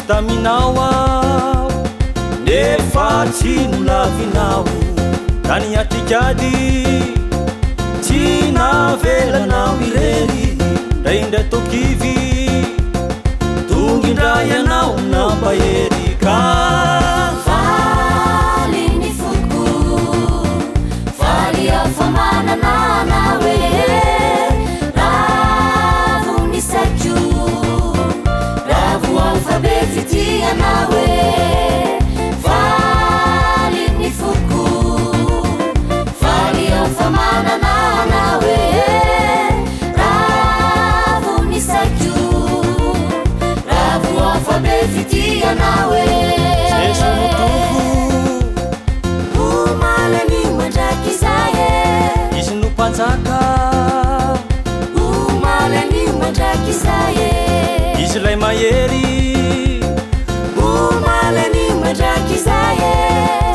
taminao ao nefa tsy nolavinao tany atikady tsy navelanao irery raindra tokivy tongindray anao nampahery ka faly ny foko faly afamanana hoe ravo ny sakio ravo alfabe fitiana hoe faly ny foko faly afamanana hoe ravo ny sakio ravo alfabe fitiana hoe panjaka umalani madrakisaye islay mahery umalani madrakisaye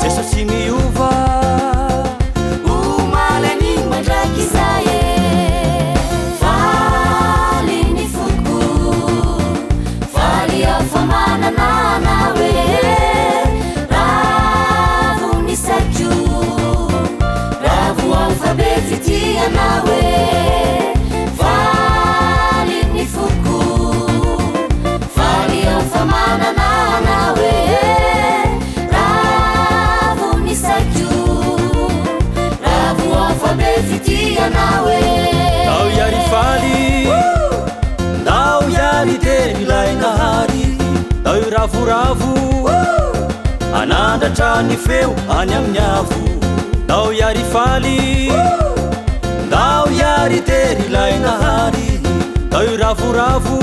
jeso tsy miova umalani madrakisaye faly ny foko faly afamanana hoe ravo ny sakio ravo alfabe fitiana hoe faly ny foko faly afamanana hoe ravo ny sakio ravo alfabe fitiana hoe ndao iary faly ndao iary teny ilainahary ndao io ravoravo anandratra ny feo any amin'ny avo ndao iary faly ndao iary tery ilainahary ndao io ravoravo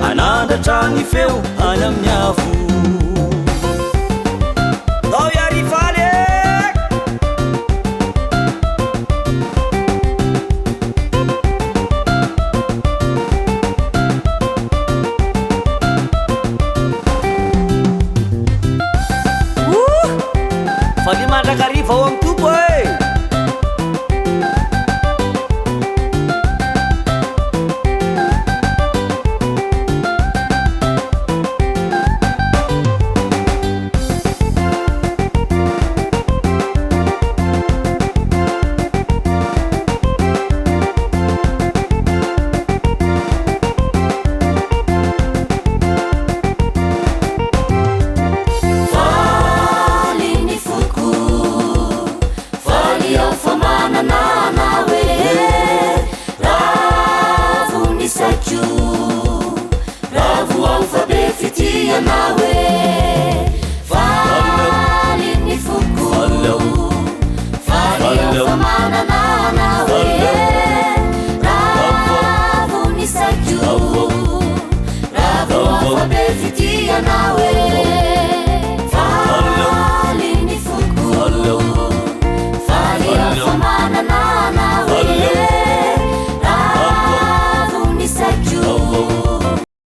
anandratra ny feo any amin'ny avo ndao iary faly faly mandrakariva ao amito